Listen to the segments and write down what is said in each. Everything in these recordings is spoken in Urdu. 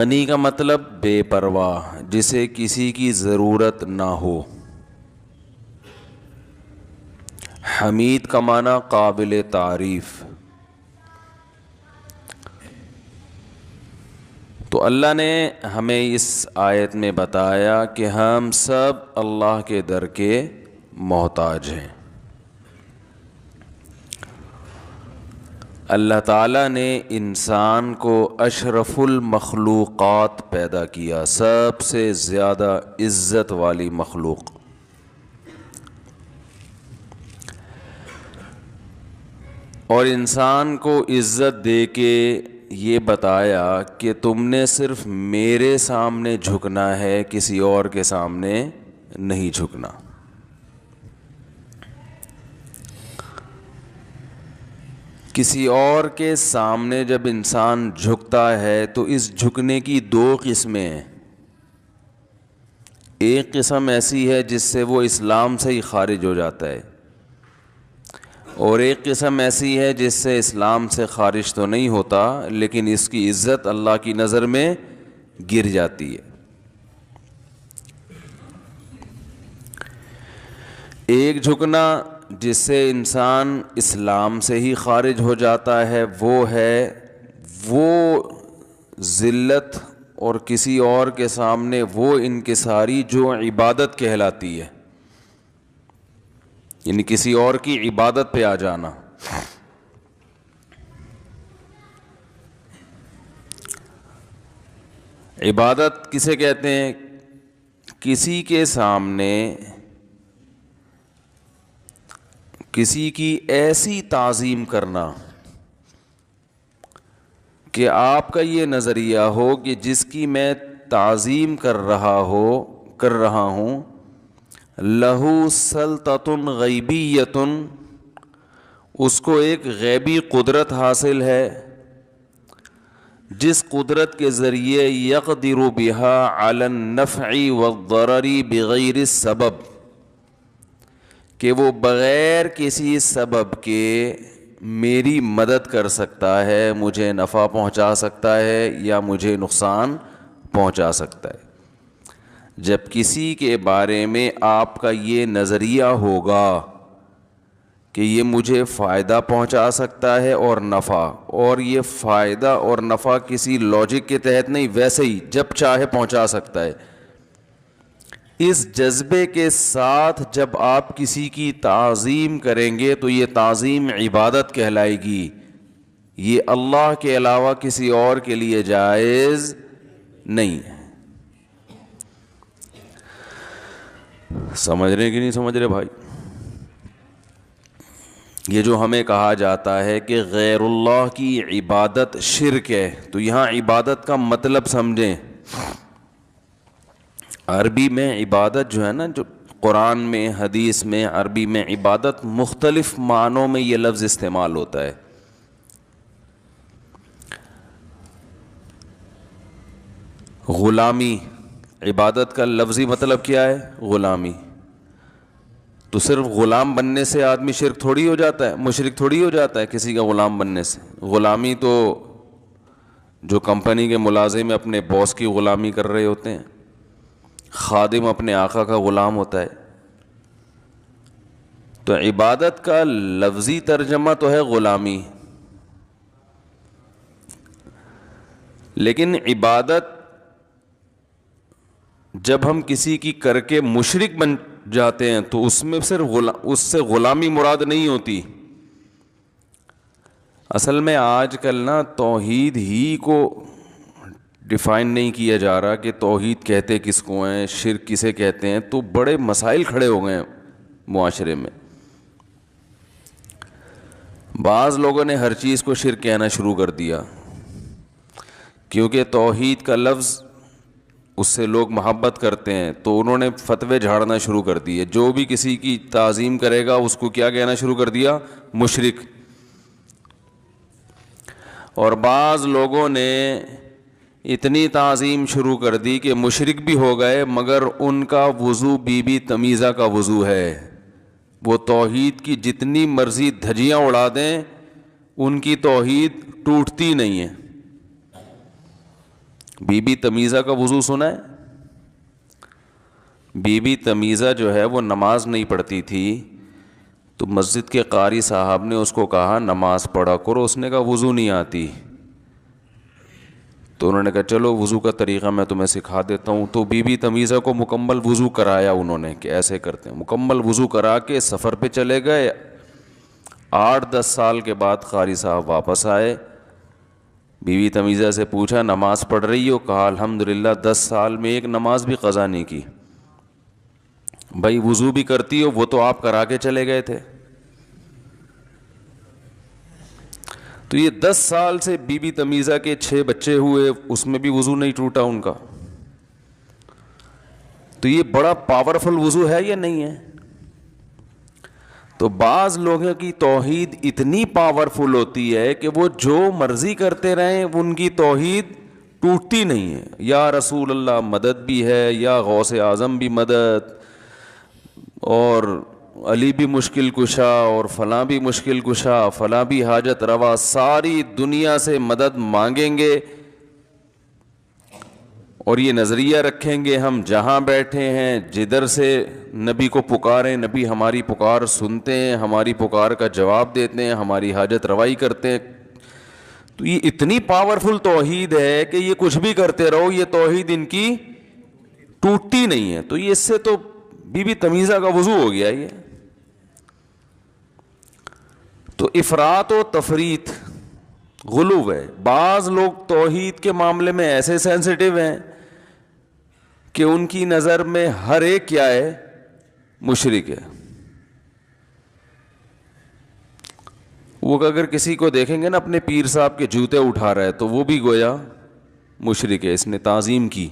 غنی کا مطلب بے پرواہ، جسے کسی کی ضرورت نہ ہو۔ حمید کا معنی قابل تعریف۔ تو اللہ نے ہمیں اس آیت میں بتایا کہ ہم سب اللہ کے در کے محتاج ہیں۔ اللہ تعالیٰ نے انسان کو اشرف المخلوقات پیدا کیا، سب سے زیادہ عزت والی مخلوق۔ اور انسان کو عزت دے کے یہ بتایا کہ تم نے صرف میرے سامنے جھکنا ہے، کسی اور کے سامنے نہیں جھکنا۔ کسی اور کے سامنے جب انسان جھکتا ہے تو اس جھکنے کی دو قسمیں ہیں۔ ایک قسم ایسی ہے جس سے وہ اسلام سے ہی خارج ہو جاتا ہے، اور ایک قسم ایسی ہے جس سے اسلام سے خارج تو نہیں ہوتا لیکن اس کی عزت اللہ کی نظر میں گر جاتی ہے۔ ایک جھکنا جس سے انسان اسلام سے ہی خارج ہو جاتا ہے وہ ذلت اور کسی اور کے سامنے وہ انکساری جو عبادت کہلاتی ہے، یعنی کسی اور کی عبادت پہ آ جانا۔ عبادت کسے کہتے ہیں؟ کسی کے سامنے کسی کی ایسی تعظیم کرنا کہ آپ کا یہ نظریہ ہو کہ جس کی میں تعظیم کر رہا ہوں لہو سلطۃ غیبیۃ، اس کو ایک غیبی قدرت حاصل ہے، جس قدرت کے ذریعے یقدر بها علی النفع والضرر بغیر السبب، کہ وہ بغیر کسی سبب کے میری مدد کر سکتا ہے، مجھے نفع پہنچا سکتا ہے یا مجھے نقصان پہنچا سکتا ہے۔ جب کسی کے بارے میں آپ کا یہ نظریہ ہوگا کہ یہ مجھے فائدہ پہنچا سکتا ہے اور نفع، اور یہ فائدہ اور نفع کسی لاجک کے تحت نہیں، ویسے ہی جب چاہے پہنچا سکتا ہے، اس جذبے کے ساتھ جب آپ کسی کی تعظیم کریں گے تو یہ تعظیم عبادت کہلائے گی، یہ اللہ کے علاوہ کسی اور کے لیے جائز نہیں ہے۔ سمجھ رہے کہ نہیں سمجھ رہے بھائی؟ یہ جو ہمیں کہا جاتا ہے کہ غیر اللہ کی عبادت شرک ہے، تو یہاں عبادت کا مطلب سمجھیں۔ عربی میں عبادت جو ہے نا، جو قرآن میں حدیث میں عربی میں عبادت مختلف معنوں میں یہ لفظ استعمال ہوتا ہے۔ غلامی، عبادت کا لفظی مطلب کیا ہے؟ غلامی۔ تو صرف غلام بننے سے آدمی شرک تھوڑی ہو جاتا ہے، مشرک تھوڑی ہو جاتا ہے کسی کا غلام بننے سے۔ غلامی تو جو کمپنی کے ملازم اپنے باس کی غلامی کر رہے ہوتے ہیں، خادم اپنے آقا کا غلام ہوتا ہے۔ تو عبادت کا لفظی ترجمہ تو ہے غلامی، لیکن عبادت جب ہم کسی کی کر کے مشرک بن جاتے ہیں تو اس میں صرف اس سے غلامی مراد نہیں ہوتی۔ اصل میں آج کل نا توحید ہی کو ڈیفائن نہیں کیا جا رہا کہ توحید کہتے کس کو ہیں، شرک کسے کہتے ہیں، تو بڑے مسائل کھڑے ہو گئے ہیں معاشرے میں۔ بعض لوگوں نے ہر چیز کو شرک کہنا شروع کر دیا، کیونکہ توحید کا لفظ اس سے لوگ محبت کرتے ہیں، تو انہوں نے فتوے جھاڑنا شروع کر دیے۔ جو بھی کسی کی تعظیم کرے گا اس کو کیا کہنا شروع کر دیا؟ مشرک۔ اور بعض لوگوں نے اتنی تعظیم شروع کر دی کہ مشرک بھی ہو گئے، مگر ان کا وضو بی بی تمیزہ کا وضو ہے۔ وہ توحید کی جتنی مرضی دھجیاں اڑا دیں، ان کی توحید ٹوٹتی نہیں ہے۔ بی بی تمیزہ کا وضو سنا ہے؟ بی بی تمیزہ جو ہے وہ نماز نہیں پڑھتی تھی، تو مسجد کے قاری صاحب نے اس کو کہا نماز پڑھا کرو، اس نے کہا وضو نہیں آتی، تو انہوں نے کہا چلو وضو کا طریقہ میں تمہیں سکھا دیتا ہوں، تو بی بی تمیزہ کو مکمل وضو کرایا انہوں نے کہ ایسے کرتے ہیں، مکمل وضو کرا کے سفر پہ چلے گئے۔ 8-10 سال کے بعد قاری صاحب واپس آئے، بی بی تمیزہ سے پوچھا نماز پڑھ رہی ہو؟ کہا الحمدللہ 10 سال میں ایک نماز بھی قضا نہیں کی۔ بھائی وضو بھی کرتی ہو؟ وہ تو آپ کرا کے چلے گئے تھے۔ تو یہ 10 سال سے بی بی تمیزہ کے 6 بچے ہوئے، اس میں بھی وضو نہیں ٹوٹا ان کا۔ تو یہ بڑا پاورفل وضو ہے یا نہیں ہے؟ تو بعض لوگوں کی توحید اتنی پاورفل ہوتی ہے کہ وہ جو مرضی کرتے رہیں ان کی توحید ٹوٹتی نہیں ہے۔ یا رسول اللہ مدد بھی ہے، یا غوث اعظم بھی مدد، اور علی بھی مشکل کشا، اور فلاں بھی مشکل کشا، فلاں بھی حاجت روا، ساری دنیا سے مدد مانگیں گے، اور یہ نظریہ رکھیں گے ہم جہاں بیٹھے ہیں جدھر سے نبی کو پکاریں، نبی ہماری پکار سنتے ہیں، ہماری پکار کا جواب دیتے ہیں، ہماری حاجت روائی کرتے ہیں۔ تو یہ اتنی پاورفل توحید ہے کہ یہ کچھ بھی کرتے رہو، یہ توحید ان کی ٹوٹتی نہیں ہے۔ تو یہ اس سے تو بی بی تمیزہ کا وضو ہو گیا یہ۔ تو افراط و تفریط غلو ہے۔ بعض لوگ توحید کے معاملے میں ایسے سینسٹیو ہیں کہ ان کی نظر میں ہر ایک کیا ہے؟ مشرک ہے۔ وہ اگر کسی کو دیکھیں گے نا اپنے پیر صاحب کے جوتے اٹھا رہا ہے تو وہ بھی گویا مشرک ہے، اس نے تعظیم کی۔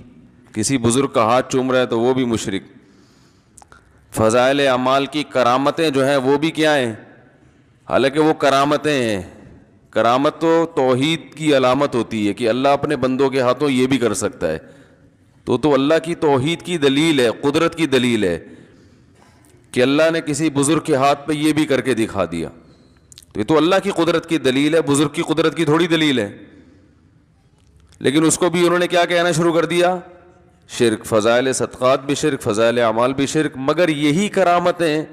کسی بزرگ کا ہاتھ چوم رہا ہے تو وہ بھی مشرک۔ فضائل اعمال کی کرامتیں جو ہیں وہ بھی کیا ہیں؟ حالانکہ وہ کرامتیں ہیں، کرامت تو توحید کی علامت ہوتی ہے کہ اللہ اپنے بندوں کے ہاتھوں یہ بھی کر سکتا ہے، تو اللہ کی توحید کی دلیل ہے، قدرت کی دلیل ہے کہ اللہ نے کسی بزرگ کے ہاتھ پہ یہ بھی کر کے دکھا دیا، تو یہ تو اللہ کی قدرت کی دلیل ہے، بزرگ کی قدرت کی تھوڑی دلیل ہے۔ لیکن اس کو بھی انہوں نے کیا کہنا شروع کر دیا؟ شرک۔ فضائل صدقات بھی شرک، فضائل اعمال بھی شرک۔ مگر یہی کرامتیں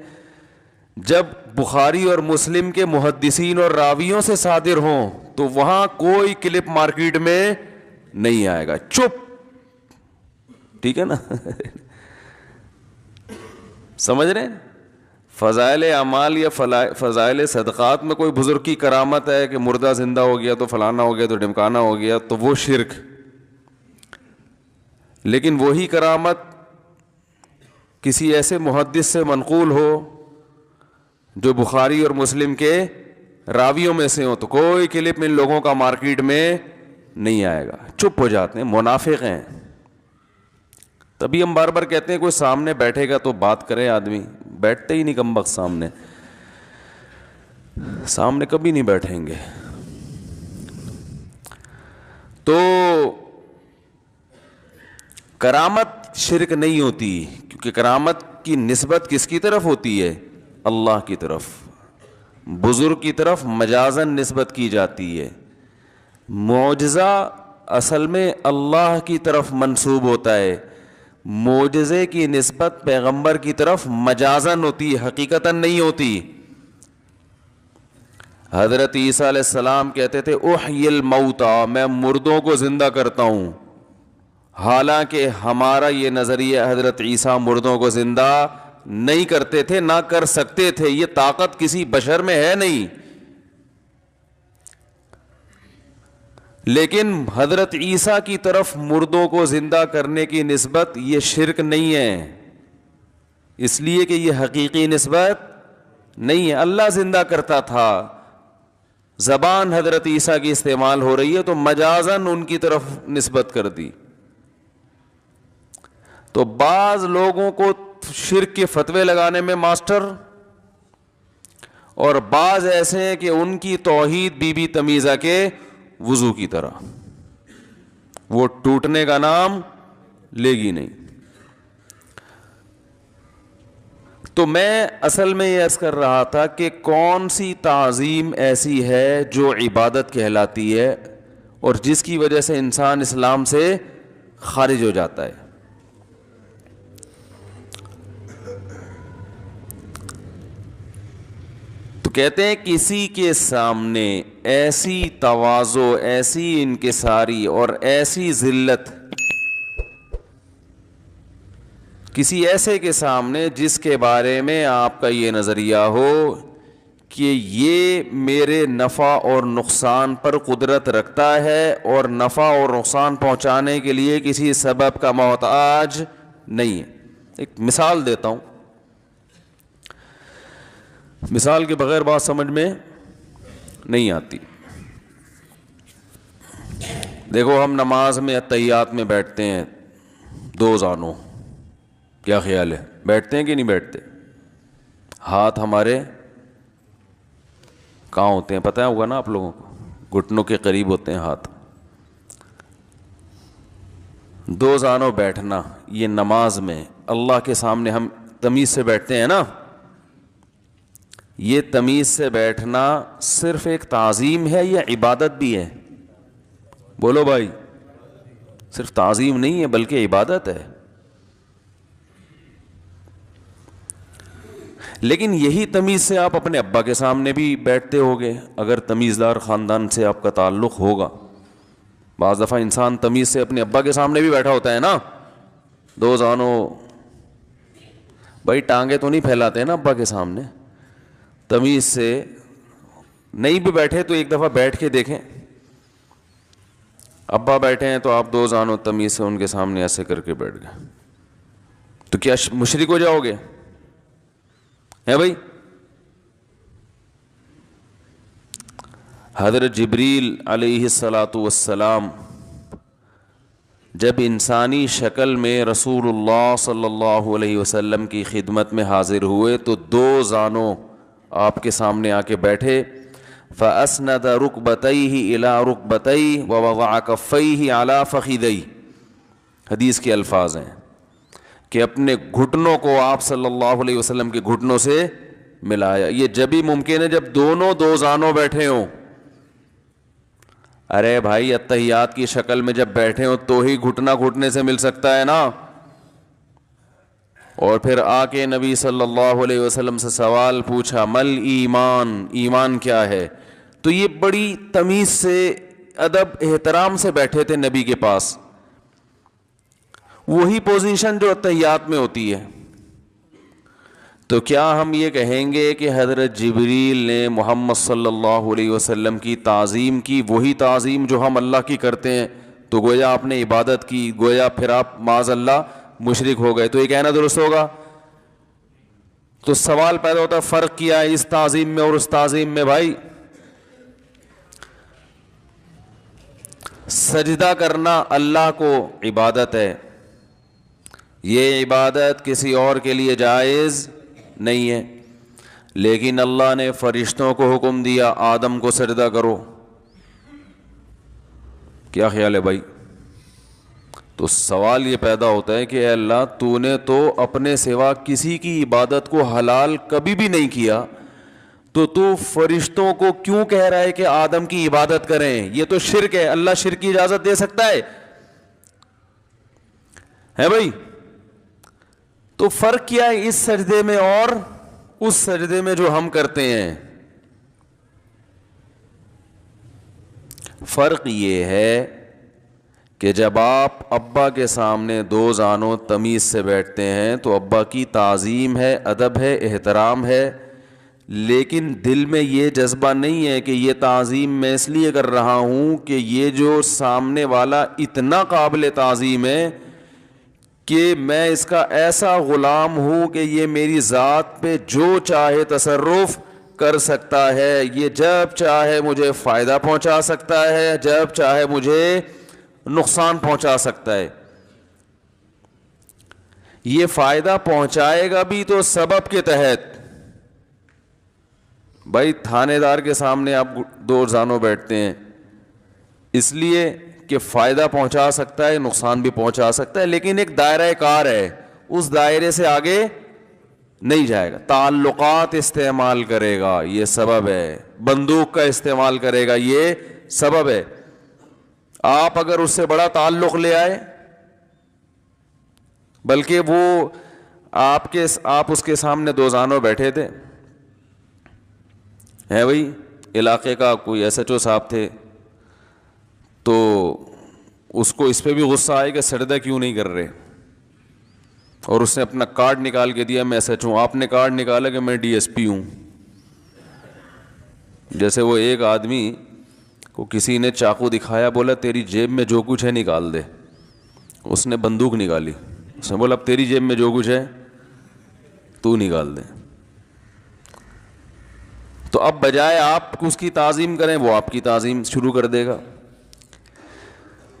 جب بخاری اور مسلم کے محدثین اور راویوں سے صادر ہوں تو وہاں کوئی کلپ مارکیٹ میں نہیں آئے گا، چپ، ٹھیک ہے نا؟ سمجھ رہے ہیں؟ فضائل اعمال یا فضائل صدقات میں کوئی بزرگ کی کرامت ہے کہ مردہ زندہ ہو گیا تو فلانا ہو گیا تو ڈمکانا ہو گیا، تو وہ شرک۔ لیکن وہی کرامت کسی ایسے محدث سے منقول ہو جو بخاری اور مسلم کے راویوں میں سے ہو تو کوئی کلپ ان لوگوں کا مارکیٹ میں نہیں آئے گا، چپ ہو جاتے ہیں، منافق ہیں۔ تبھی ہم بار بار کہتے ہیں کوئی سامنے بیٹھے گا تو بات کرے آدمی، بیٹھتے ہی نہیں کمبخت، سامنے کبھی نہیں بیٹھیں گے۔ تو کرامت شرک نہیں ہوتی، کیونکہ کرامت کی نسبت کس کی طرف ہوتی ہے؟ اللہ کی طرف۔ بزرگ کی طرف مجازن نسبت کی جاتی ہے۔ معجزہ اصل میں اللہ کی طرف منسوب ہوتا ہے، معجزے کی نسبت پیغمبر کی طرف مجازن ہوتی ہے، حقیقتاً نہیں ہوتی۔ حضرت عیسیٰ علیہ السلام کہتے تھے احیی الموتیٰ، میں مردوں کو زندہ کرتا ہوں، حالانکہ ہمارا یہ نظریہ حضرت عیسیٰ مردوں کو زندہ نہیں کرتے تھے، نہ کر سکتے تھے، یہ طاقت کسی بشر میں ہے نہیں۔ لیکن حضرت عیسیٰ کی طرف مردوں کو زندہ کرنے کی نسبت یہ شرک نہیں ہے، اس لیے کہ یہ حقیقی نسبت نہیں ہے۔ اللہ زندہ کرتا تھا، زبان حضرت عیسیٰ کی استعمال ہو رہی ہے تو مجازاً ان کی طرف نسبت کر دی۔ تو بعض لوگوں کو شرک کے فتوے لگانے میں ماسٹر، اور بعض ایسے ہیں کہ ان کی توحید بی بی تمیزہ کے وضو کی طرح، وہ ٹوٹنے کا نام لے گی نہیں۔ تو میں اصل میں یہ عرض کر رہا تھا کہ کون سی تعظیم ایسی ہے جو عبادت کہلاتی ہے، اور جس کی وجہ سے انسان اسلام سے خارج ہو جاتا ہے. تو کہتے ہیں کسی کے سامنے ایسی تواضع، ایسی انکساری اور ایسی ذلت، کسی ایسے کے سامنے جس کے بارے میں آپ کا یہ نظریہ ہو کہ یہ میرے نفع اور نقصان پر قدرت رکھتا ہے اور نفع اور نقصان پہنچانے کے لیے کسی سبب کا محتاج نہیں ہے. ایک مثال دیتا ہوں، مثال کے بغیر بات سمجھ میں نہیں آتی. دیکھو ہم نماز میں اتحیات میں بیٹھتے ہیں دو زانوں، کیا خیال ہے؟ بیٹھتے ہیں کہ نہیں بیٹھتے؟ ہاتھ ہمارے کہاں ہوتے ہیں پتہ ہوگا نا آپ لوگوں کو؟ گھٹنوں کے قریب ہوتے ہیں ہاتھ. دو زانوں بیٹھنا یہ نماز میں اللہ کے سامنے ہم تمیز سے بیٹھتے ہیں نا، یہ تمیز سے بیٹھنا صرف ایک تعظیم ہے یا عبادت بھی ہے؟ بولو بھائی. صرف تعظیم نہیں ہے بلکہ عبادت ہے. لیکن یہی تمیز سے آپ اپنے ابا کے سامنے بھی بیٹھتے ہوگے اگر تمیزدار خاندان سے آپ کا تعلق ہوگا. بعض دفعہ انسان تمیز سے اپنے ابا کے سامنے بھی بیٹھا ہوتا ہے نا، دو زانوں. بھائی ٹانگیں تو نہیں پھیلاتے ہیں نا ابا کے سامنے. تمیز سے نہیں بھی بیٹھے تو ایک دفعہ بیٹھ کے دیکھیں. ابا بیٹھے ہیں تو آپ دو زانوں تمیز سے ان کے سامنے ایسے کر کے بیٹھ گئے تو کیا مشرک ہو جاؤ گے؟ ہے بھائی. حضرت جبریل علیہ الصلاۃ والسلام جب انسانی شکل میں رسول اللہ صلی اللہ علیہ وسلم کی خدمت میں حاضر ہوئے تو دو زانوں آپ کے سامنے آ کے بیٹھے. فَأَسْنَدَ رُكْبَتَيْهِ إِلَىٰ رُكْبَتَيْهِ وَوَضَعَ كَفَّيْهِ عَلَىٰ فَخِذَيْهِ. حدیث کے الفاظ ہیں کہ اپنے گھٹنوں کو آپ صلی اللہ علیہ وسلم کے گھٹنوں سے ملایا. یہ جب ہی ممکن ہے جب دونوں دو زانوں بیٹھے ہوں. ارے بھائی اتحیات کی شکل میں جب بیٹھے ہوں تو ہی گھٹنا گھٹنے سے مل سکتا ہے نا. اور پھر آ کے نبی صلی اللہ علیہ وسلم سے سوال پوچھا مل ایمان، ایمان کیا ہے؟ تو یہ بڑی تمیز سے ادب احترام سے بیٹھے تھے نبی کے پاس. وہی پوزیشن جو اتحیات میں ہوتی ہے. تو کیا ہم یہ کہیں گے کہ حضرت جبریل نے محمد صلی اللہ علیہ وسلم کی تعظیم کی وہی تعظیم جو ہم اللہ کی کرتے ہیں؟ تو گویا آپ نے عبادت کی، گویا پھر آپ معاذ اللہ مشرک ہو گئے. تو یہ کہنا درست ہوگا؟ تو سوال پیدا ہوتا ہے فرق کیا ہے اس تعظیم میں اور اس تعظیم میں؟ بھائی سجدہ کرنا اللہ کو عبادت ہے، یہ عبادت کسی اور کے لیے جائز نہیں ہے. لیکن اللہ نے فرشتوں کو حکم دیا آدم کو سجدہ کرو. کیا خیال ہے بھائی؟ تو سوال یہ پیدا ہوتا ہے کہ اے اللہ تو نے تو اپنے سوا کسی کی عبادت کو حلال کبھی بھی نہیں کیا، تو فرشتوں کو کیوں کہہ رہا ہے کہ آدم کی عبادت کریں؟ یہ تو شرک ہے. اللہ شرک کی اجازت دے سکتا ہے بھائی؟ تو فرق کیا ہے اس سجدے میں اور اس سجدے میں جو ہم کرتے ہیں؟ فرق یہ ہے کہ جب آپ ابا کے سامنے دو زانوں تمیز سے بیٹھتے ہیں تو ابا کی تعظیم ہے، ادب ہے، احترام ہے. لیکن دل میں یہ جذبہ نہیں ہے کہ یہ تعظیم میں اس لیے کر رہا ہوں کہ یہ جو سامنے والا اتنا قابل تعظیم ہے کہ میں اس کا ایسا غلام ہوں کہ یہ میری ذات پہ جو چاہے تصرف کر سکتا ہے، یہ جب چاہے مجھے فائدہ پہنچا سکتا ہے، جب چاہے مجھے نقصان پہنچا سکتا ہے. یہ فائدہ پہنچائے گا بھی تو سبب کے تحت. بھائی تھانے دار کے سامنے آپ دو زانوں بیٹھتے ہیں اس لیے کہ فائدہ پہنچا سکتا ہے، نقصان بھی پہنچا سکتا ہے، لیکن ایک دائرہ کار ہے، اس دائرے سے آگے نہیں جائے گا. تعلقات استعمال کرے گا، یہ سبب ہے. بندوق کا استعمال کرے گا، یہ سبب ہے. آپ اگر اس سے بڑا تعلق لے آئے، بلکہ وہ آپ اس کے سامنے دو زانوں بیٹھے تھے، ہے بھائی علاقے کا کوئی ایس ایچ او صاحب تھے، تو اس کو اس پہ بھی غصہ آئے کہ سجدہ کیوں نہیں کر رہے، اور اس نے اپنا کارڈ نکال کے دیا میں ایس ایچ او، آپ نے کارڈ نکالا کہ میں ڈی ایس پی ہوں۔ جیسے وہ ایک آدمی کو کسی نے چاقو دکھایا، بولا تیری جیب میں جو کچھ ہے نکال دے، اس نے بندوق نکالی، اس نے بولا اب تیری جیب میں جو کچھ ہے تو نکال دے۔ تو اب بجائے آپ اس کی تعظیم کریں، وہ آپ کی تعظیم شروع کر دے گا۔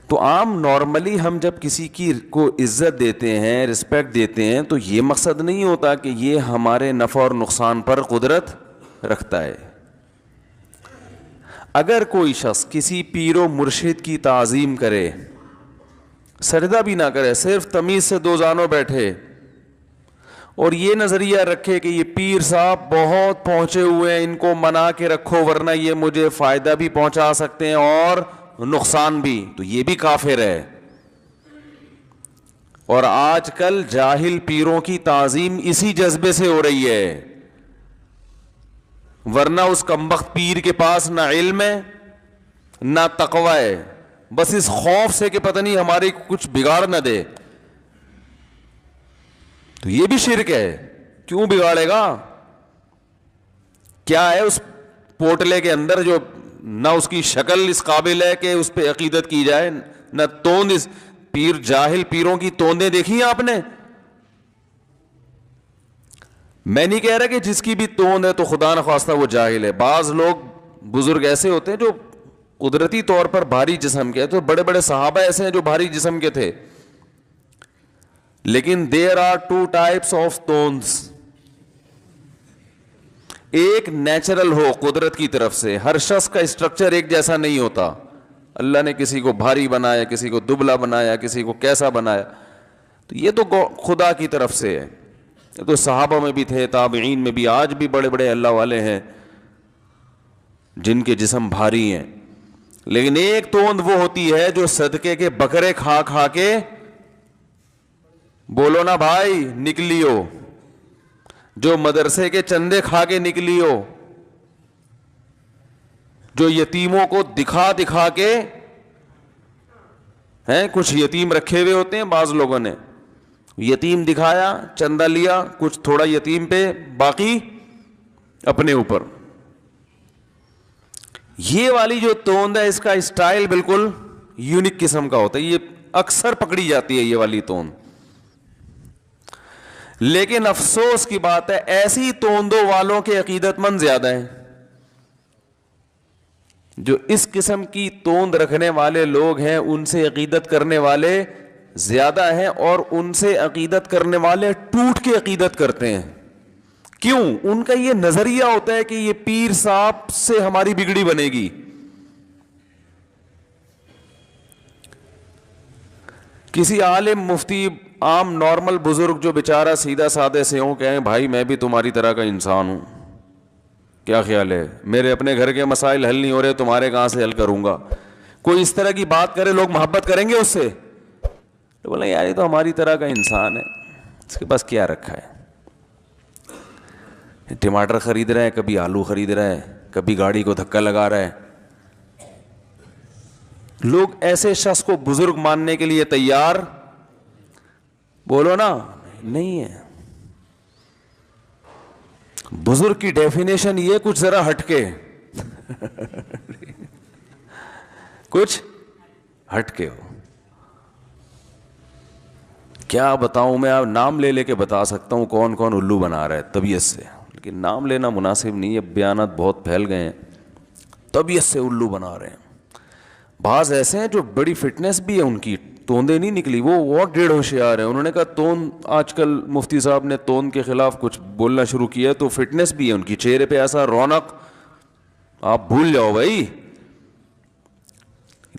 تو عام نارملی ہم جب کسی کی کو عزت دیتے ہیں، رسپیکٹ دیتے ہیں، تو یہ مقصد نہیں ہوتا کہ یہ ہمارے نفع اور نقصان پر قدرت رکھتا ہے۔ اگر کوئی شخص کسی پیر و مرشد کی تعظیم کرے، سجدہ بھی نہ کرے، صرف تمیز سے دو زانوں بیٹھے، اور یہ نظریہ رکھے کہ یہ پیر صاحب بہت پہنچے ہوئے ہیں، ان کو منا کے رکھو ورنہ یہ مجھے فائدہ بھی پہنچا سکتے ہیں اور نقصان بھی، تو یہ بھی کافر ہے۔ اور آج کل جاہل پیروں کی تعظیم اسی جذبے سے ہو رہی ہے، ورنہ اس کمبخت پیر کے پاس نہ علم ہے نہ تقوی ہے، بس اس خوف سے کہ پتہ نہیں ہماری کچھ بگاڑ نہ دے۔ تو یہ بھی شرک ہے، کیوں بگاڑے گا؟ کیا ہے اس پوٹلے کے اندر جو نہ اس کی شکل اس قابل ہے کہ اس پہ عقیدت کی جائے، نہ توند اس پیر، جاہل پیروں کی توندیں دیکھی ہیں آپ نے؟ میں نہیں کہہ رہا کہ جس کی بھی توند ہے تو خدا نخواستہ وہ جاہل ہے۔ بعض لوگ بزرگ ایسے ہوتے ہیں جو قدرتی طور پر بھاری جسم کے، تو بڑے بڑے صحابہ ایسے ہیں جو بھاری جسم کے تھے، لیکن there are two types of tones. ایک نیچرل ہو قدرت کی طرف سے، ہر شخص کا اسٹرکچر ایک جیسا نہیں ہوتا، اللہ نے کسی کو بھاری بنایا، کسی کو دبلا بنایا، کسی کو کیسا بنایا، تو یہ تو خدا کی طرف سے ہے۔ یہ تو صحابہ میں بھی تھے، تابعین میں بھی، آج بھی بڑے بڑے اللہ والے ہیں جن کے جسم بھاری ہیں، لیکن ایک توند وہ ہوتی ہے جو صدقے کے بکرے کھا کھا کے، بولو نا بھائی، نکلی ہو، جو مدرسے کے چندے کھا کے نکلی ہو، جو یتیموں کو دکھا دکھا کے، ہیں کچھ یتیم رکھے ہوئے ہوتے ہیں بعض لوگوں نے، یتیم دکھایا، چندہ لیا، کچھ تھوڑا یتیم پہ، باقی اپنے اوپر۔ یہ والی جو توند ہے، اس کا اسٹائل بالکل یونیک قسم کا ہوتا ہے، یہ اکثر پکڑی جاتی ہے یہ والی توند۔ لیکن افسوس کی بات ہے ایسی توندوں والوں کے عقیدت مند زیادہ ہیں۔ جو اس قسم کی توند رکھنے والے لوگ ہیں ان سے عقیدت کرنے والے زیادہ ہیں، اور ان سے عقیدت کرنے والے ٹوٹ کے عقیدت کرتے ہیں۔ کیوں؟ ان کا یہ نظریہ ہوتا ہے کہ یہ پیر صاحب سے ہماری بگڑی بنے گی۔ کسی عالم، مفتی، عام نارمل بزرگ جو بیچارہ سیدھا سادے سے ہوں، کہیں بھائی میں بھی تمہاری طرح کا انسان ہوں، کیا خیال ہے، میرے اپنے گھر کے مسائل حل نہیں ہو رہے، تمہارے کہاں سے حل کروں گا؟ کوئی اس طرح کی بات کرے، لوگ محبت کریں گے اس سے؟ تو بولیں یار یہ تو ہماری طرح کا انسان ہے، اس کے پاس کیا رکھا ہے، ٹماٹر خرید رہے ہیں، کبھی آلو خرید رہے ہیں، کبھی گاڑی کو دھکا لگا رہا ہے۔ لوگ ایسے شخص کو بزرگ ماننے کے لیے تیار، بولو نا، نہیں ہے۔ بزرگ کی ڈیفینیشن یہ کچھ ذرا ہٹ کے کچھ ہٹ کے ہو۔ کیا بتاؤں میں، آپ نام لے لے کے بتا سکتا ہوں کون کون الو بنا رہا ہے طبیعت سے، لیکن نام لینا مناسب نہیں ہے، بیانات بہت پھیل گئے ہیں، طبیعت سے الو بنا رہے ہیں۔ بعض ایسے ہیں جو بڑی فٹنس بھی ہے ان کی، توندیں نہیں نکلی، وہ بہت ڈیڑھ ہوشیار ہیں۔ انہوں نے کہا توند، آج کل مفتی صاحب نے توند کے خلاف کچھ بولنا شروع کیا تو فٹنس بھی ہے ان کی، چہرے پہ ایسا رونق، آپ بھول جاؤ بھائی۔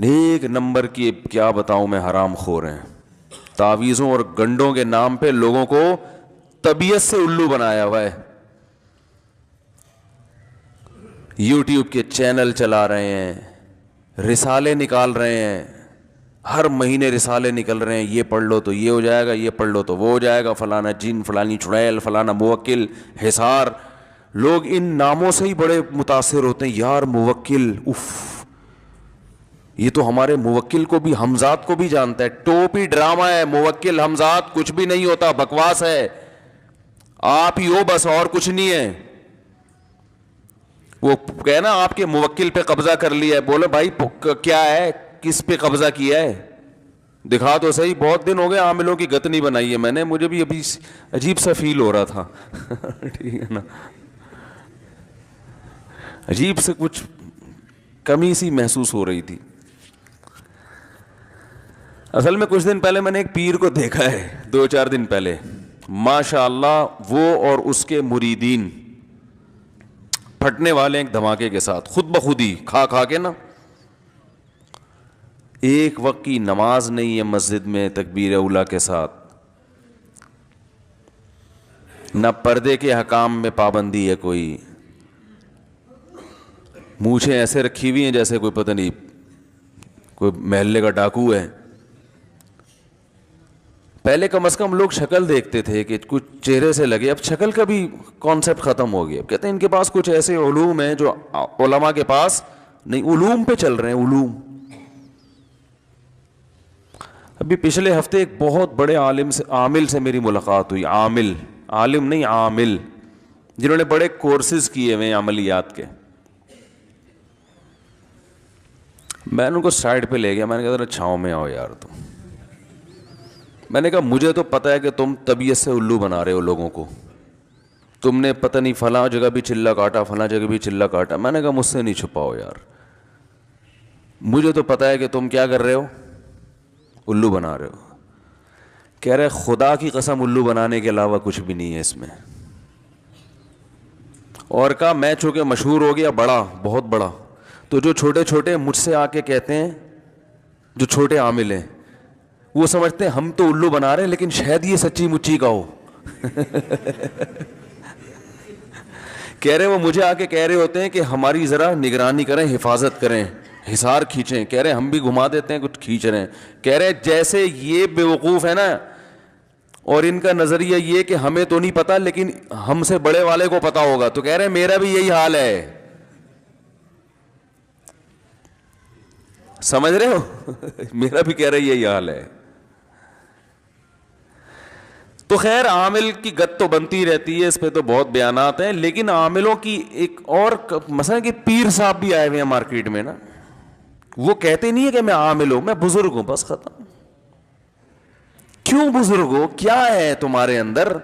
ایک نمبر کی، کیا بتاؤں میں، حرام خور ہیں، تعویذوں اور گنڈوں کے نام پہ لوگوں کو طبیعت سے الو بنایا ہوا ہے۔ یوٹیوب کے چینل چلا رہے ہیں، رسالے نکال رہے ہیں، ہر مہینے رسالے نکل رہے ہیں، یہ پڑھ لو تو یہ ہو جائے گا، یہ پڑھ لو تو وہ ہو جائے گا، فلانا جن، فلانی چڑیل، فلانا موکل، حصار. لوگ ان ناموں سے ہی بڑے متاثر ہوتے ہیں. یار موکل، اف، یہ تو ہمارے موکل کو بھی، حمزات کو بھی جانتا ہے. ٹوپی ڈرامہ ہے، موکل حمزات کچھ بھی نہیں ہوتا، بکواس ہے، آپ ہی ہو بس، اور کچھ نہیں ہے. وہ کہنا آپ کے موکل پہ قبضہ کر لیا ہے، بولے بھائی کیا ہے، کس پہ قبضہ کیا ہے، دکھا تو صحیح. بہت دن ہو گئے عاملوں کی گتنی بنائی ہے میں نے، مجھے بھی ابھی عجیب سا فیل ہو رہا تھا. ٹھیک ہے نا، عجیب سے کچھ کمی سی محسوس ہو رہی تھی. اصل میں کچھ دن پہلے میں نے ایک پیر کو دیکھا ہے، 2-4 دن پہلے، ماشاء اللہ وہ اور اس کے مریدین پھٹنے والے ایک دھماکے کے ساتھ، خود بخود ہی کھا کے نا. ایک وقت کی نماز نہیں ہے مسجد میں تکبیر اولیٰ کے ساتھ، نہ پردے کے حکام میں پابندی ہے کوئی، مونچھیں ایسے رکھی ہوئی ہیں جیسے کوئی پتہ نہیں کوئی محلے کا ڈاکو ہے. پہلے کم از کم لوگ شکل دیکھتے تھے کہ کچھ چہرے سے لگے، اب شکل کا بھی کانسیپٹ ختم ہو گیا. کہتے ہیں ان کے پاس کچھ ایسے علوم ہیں جو علماء کے پاس نہیں، علوم پہ چل رہے ہیں، علوم. ابھی پچھلے ہفتے ایک بہت بڑے عامل سے میری ملاقات ہوئی، عالم نہیں عامل، جنہوں نے بڑے کورسز کیے ہوئے ہیں عملیات کے. میں نے ان کو سائڈ پہ لے گیا، میں نے کہا ذرا چھاؤں میں آؤ یار. تو میں نے کہا مجھے تو پتہ ہے کہ تم طبیعت سے الو بنا رہے ہو لوگوں کو، تم نے پتہ نہیں فلاں جگہ بھی چلہ کاٹا، فلاں جگہ بھی چلہ کاٹا. میں نے کہا مجھ سے نہیں چھپاؤ یار، مجھے تو پتہ ہے کہ تم کیا کر رہے ہو، الو بنا رہے ہو. کہہ رہے خدا کی قسم الو بنانے کے علاوہ کچھ بھی نہیں ہے اس میں. اور کہا میں چونکہ مشہور ہو گیا، بڑا، بہت بڑا، تو جو چھوٹے چھوٹے مجھ سے آ کے کہتے ہیں، جو چھوٹے عامل ہیں، وہ سمجھتے ہیں ہم تو الو بنا رہے ہیں لیکن شاید یہ سچی مچی کا ہو. کہہ رہے وہ مجھے آ کے کہہ رہے ہوتے ہیں کہ ہماری ذرا نگرانی کریں، حفاظت کریں، حصار کھینچیں. کہہ رہے ہم بھی گھما دیتے ہیں، کچھ کھینچ رہے ہیں. کہہ رہے جیسے یہ بیوقوف ہے نا، اور ان کا نظریہ یہ کہ ہمیں تو نہیں پتا لیکن ہم سے بڑے والے کو پتا ہوگا. تو کہہ رہے میرا بھی یہی حال ہے، سمجھ رہے ہو. میرا بھی کہہ رہے یہی حال ہے. تو خیر عامل کی گت تو بنتی رہتی ہے، اس پہ تو بہت بیانات ہیں. لیکن عاملوں کی ایک اور مثلا کہ پیر صاحب بھی آئے ہوئے ہیں مارکیٹ میں نا، وہ کہتے نہیں ہے کہ میں عامل ہوں، میں بزرگ ہوں، بس ختم. کیوں بزرگ ہو، کیا ہے تمہارے اندر؟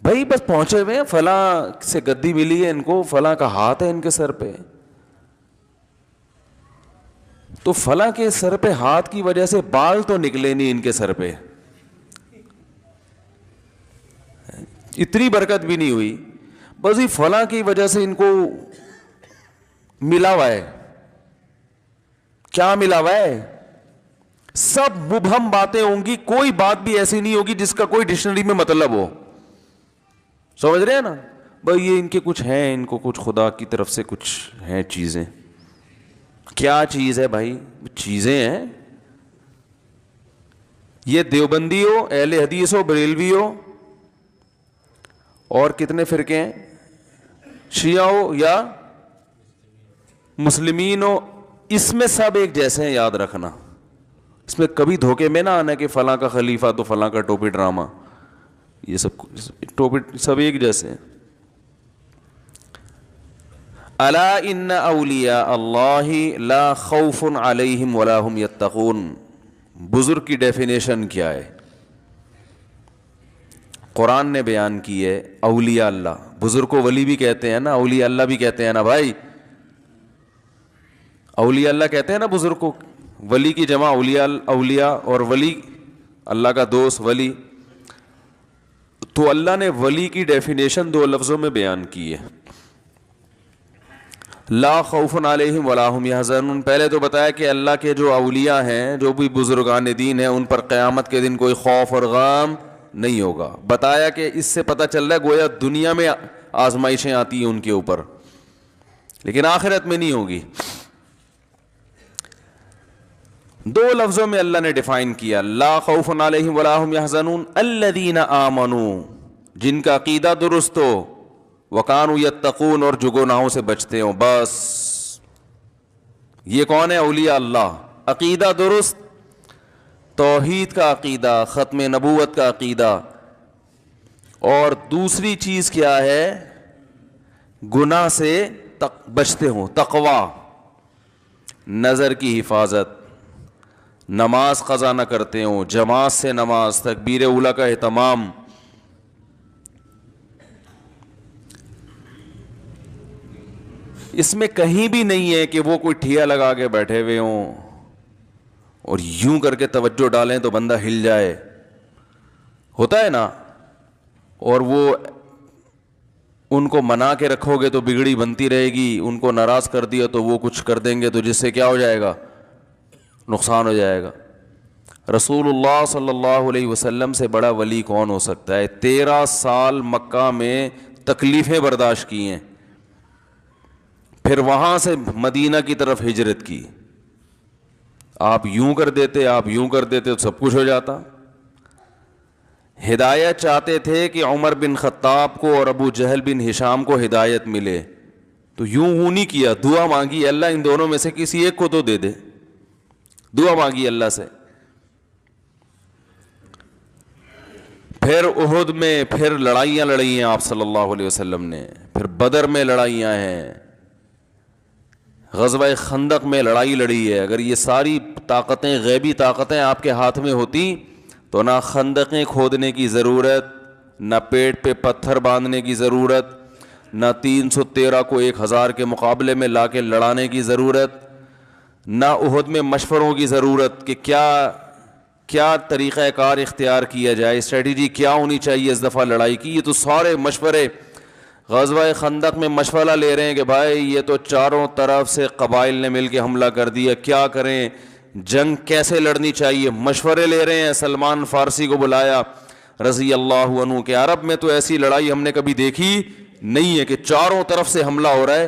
بھائی بس پہنچے ہوئے ہیں، فلاں سے گدی ملی ہے ان کو، فلاں کا ہاتھ ہے ان کے سر پہ، تو فلاں کے سر پہ ہاتھ کی وجہ سے بال تو نکلے نہیں ان کے سر پہ، اتنی برکت بھی نہیں ہوئی، بس یہ فلاں کی وجہ سے ان کو ملا ہوا ہے. کیا ملا ہوا ہے؟ سب مبہم باتیں ہوں گی، کوئی بات بھی ایسی نہیں ہوگی جس کا کوئی ڈکشنری میں مطلب ہو. سمجھ رہے ہیں نا بھائی، یہ ان کے کچھ ہیں، ان کو کچھ خدا کی طرف سے کچھ ہیں چیزیں. کیا چیز ہے بھائی؟ چیزیں ہیں. یہ دیوبندی ہو، اہل حدیث ہو، بریلوی ہو، اور کتنے فرقے ہیں، شیعہ ہو یا مسلمین ہو، اس میں سب ایک جیسے ہیں، یاد رکھنا. اس میں کبھی دھوکے میں نہ آنا کہ فلاں کا خلیفہ تو فلاں کا ٹوپی ڈرامہ، یہ سب ٹوپی سب ایک جیسے ہیں. الا ان اولیاء اللہ لا خوف علیہم ولا هم یتقون. بزرگ کی ڈیفینیشن کیا ہے؟ قرآن نے بیان کی ہے. اولیاء اللہ، بزرگ کو ولی بھی کہتے ہیں نا، اولیاء اللہ بھی کہتے ہیں نا بھائی. اولیاء اللہ کہتے ہیں نا بزرگ کو، ولی کی جمع اولیاء، اور ولی اللہ کا دوست ولی. تو اللہ نے ولی کی ڈیفینیشن 2 لفظوں میں بیان کی ہے، لا خوف علیہم ولا هم یحزنون. پہلے تو بتایا کہ اللہ کے جو اولیاء ہیں، جو بھی بزرگان دین ہیں، ان پر قیامت کے دن کوئی خوف اور غم نہیں ہوگا. بتایا کہ اس سے پتہ چل رہا ہے گویا دنیا میں آزمائشیں آتی ہیں ان کے اوپر، لیکن آخرت میں نہیں ہوگی. دو لفظوں میں اللہ نے ڈیفائن کیا, لا خوف علیہم ولا هم يحزنون الذین آمنوا, جن کا عقیدہ درست ہو, وکانوا یتقون, اور جو گناہوں سے بچتے ہوں. بس یہ کون ہے؟ اولیاء اللہ. عقیدہ درست, توحید کا عقیدہ, ختم نبوت کا عقیدہ. اور دوسری چیز کیا ہے؟ گناہ سے بچتے ہوں, تقوی, نظر کی حفاظت, نماز قضا نہ کرتے ہوں, جماعت سے نماز, تکبیر اولیٰ کا اہتمام. اس میں کہیں بھی نہیں ہے کہ وہ کوئی ٹھیا لگا کے بیٹھے ہوئے ہوں اور یوں کر کے توجہ ڈالیں تو بندہ ہل جائے, ہوتا ہے نا, اور وہ ان کو منا کے رکھو گے تو بگڑی بنتی رہے گی, ان کو ناراض کر دیا تو وہ کچھ کر دیں گے تو جس سے کیا ہو جائے گا؟ نقصان ہو جائے گا. رسول اللہ صلی اللہ علیہ وسلم سے بڑا ولی کون ہو سکتا ہے؟ 13 سال مکہ میں تکلیفیں برداشت کی ہیں, پھر وہاں سے مدینہ کی طرف ہجرت کی. آپ یوں کر دیتے, آپ یوں کر دیتے تو سب کچھ ہو جاتا. ہدایت چاہتے تھے کہ عمر بن خطاب کو اور ابو جہل بن ہشام کو ہدایت ملے, تو یوں نہیں کیا, دعا مانگی اللہ ان دونوں میں سے کسی ایک کو تو دے دے, دعا مانگی اللہ سے. پھر احد میں پھر لڑائیاں لڑی ہیں آپ صلی اللہ علیہ وسلم نے, پھر بدر میں لڑائیاں ہیں, غزوہ خندق میں لڑائی لڑی ہے. اگر یہ ساری طاقتیں, غیبی طاقتیں آپ کے ہاتھ میں ہوتی تو نہ خندقیں کھودنے کی ضرورت, نہ پیٹ پہ پتھر باندھنے کی ضرورت, نہ 313 کو 1000 کے مقابلے میں لا کے لڑانے کی ضرورت, نہ احد میں مشوروں کی ضرورت کہ کیا طریقہ کار اختیار کیا جائے, اسٹریٹجی کیا ہونی چاہیے اس دفعہ لڑائی کی. یہ تو سارے مشورے غزوہ خندق میں مشورہ لے رہے ہیں کہ بھائی یہ تو چاروں طرف سے قبائل نے مل کے حملہ کر دیا, کیا کریں, جنگ کیسے لڑنی چاہیے, مشورے لے رہے ہیں. سلمان فارسی کو بلایا رضی اللہ عنہ کہ عرب میں تو ایسی لڑائی ہم نے کبھی دیکھی نہیں ہے کہ چاروں طرف سے حملہ ہو رہا ہے,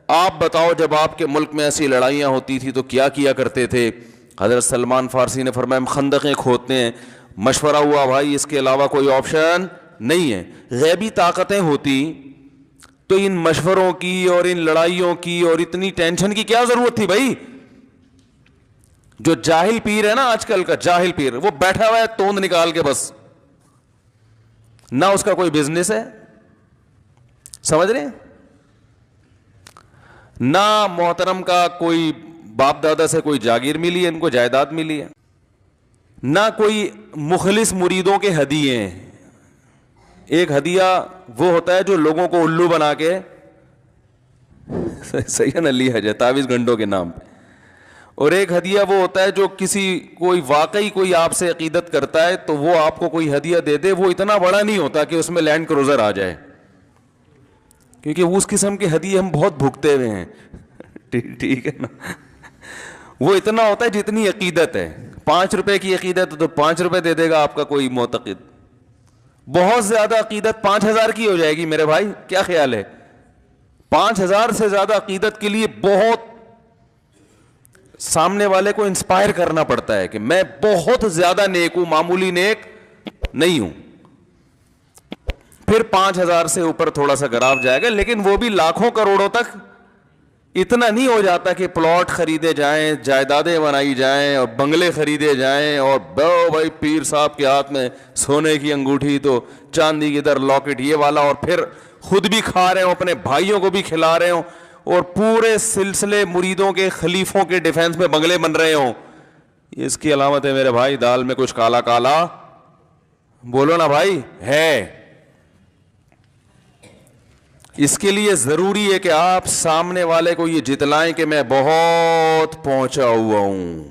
آپ بتاؤ جب آپ کے ملک میں ایسی لڑائیاں ہوتی تھی تو کیا کیا کرتے تھے؟ حضرت سلمان فارسی نے فرمایا ہم خندقیں کھودتے ہیں. مشورہ ہوا بھائی اس کے علاوہ کوئی آپشن نہیں ہے. غیبی طاقتیں ہوتی تو ان مشوروں کی اور ان لڑائیوں کی اور اتنی ٹینشن کی کیا ضرورت تھی بھائی؟ جو جاہل پیر ہے نا آج کل کا جاہل پیر, وہ بیٹھا ہوا ہے توند نکال کے, بس نہ اس کا کوئی بزنس ہے, سمجھ رہے ہیں, نہ محترم کا کوئی باپ دادا سے کوئی جاگیر ملی ہے, ان کو جائیداد ملی ہے, نہ کوئی مخلص مریدوں کے ہدیے ہیں. ایک ہدیہ وہ ہوتا ہے جو لوگوں کو الو بنا کے صحیح ہے نا لیا جائے 23 گھنٹوں کے نام پہ, اور ایک ہدیہ وہ ہوتا ہے جو کوئی واقعی کوئی آپ سے عقیدت کرتا ہے تو وہ آپ کو کوئی ہدیہ دے دے. وہ اتنا بڑا نہیں ہوتا کہ اس میں لینڈ کروزر آ جائے, کیونکہ اس قسم کے ہدیے ہم بہت بھگتے ہوئے ہیں, ٹھیک ہے نا. وہ اتنا ہوتا ہے جتنی عقیدت ہے. 5 روپے کی عقیدت تو 5 روپے دے دے گا آپ کا کوئی معتقد. بہت زیادہ عقیدت 5000 کی ہو جائے گی میرے بھائی, کیا خیال ہے؟ 5000 سے زیادہ عقیدت کے لیے بہت سامنے والے کو انسپائر کرنا پڑتا ہے کہ میں بہت زیادہ نیک ہوں, معمولی نیک نہیں ہوں. پھر 5000 سے اوپر تھوڑا سا گراف جائے گا, لیکن وہ بھی لاکھوں کروڑوں تک اتنا نہیں ہو جاتا کہ پلاٹ خریدے جائیں, جائیدادیں بنائی جائیں اور بنگلے خریدے جائیں, اور بھائی پیر صاحب کے ہاتھ میں سونے کی انگوٹھی تو چاندی کی ادھر لاکٹ یہ والا, اور پھر خود بھی کھا رہے ہوں, اپنے بھائیوں کو بھی کھلا رہے ہوں, اور پورے سلسلے مریدوں کے خلیفوں کے ڈیفینس میں بنگلے بن رہے ہوں. اس کی علامت ہے میرے بھائی دال میں کچھ کالا کالا, بولو نا بھائی, ہے. اس کے لیے ضروری ہے کہ آپ سامنے والے کو یہ جتلائیں کہ میں بہت پہنچا ہوا ہوں.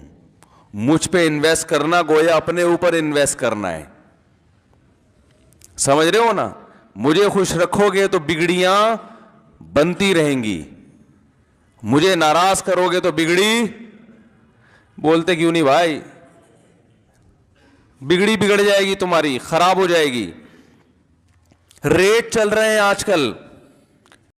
مجھ پہ انویسٹ کرنا گویا اپنے اوپر انویسٹ کرنا ہے, سمجھ رہے ہو نا. مجھے خوش رکھو گے تو بگڑیاں بنتی رہیں گی, مجھے ناراض کرو گے تو بگڑی, بولتے کیوں نہیں بھائی, بگڑ جائے گی تمہاری, خراب ہو جائے گی. ریٹ چل رہے ہیں آج کل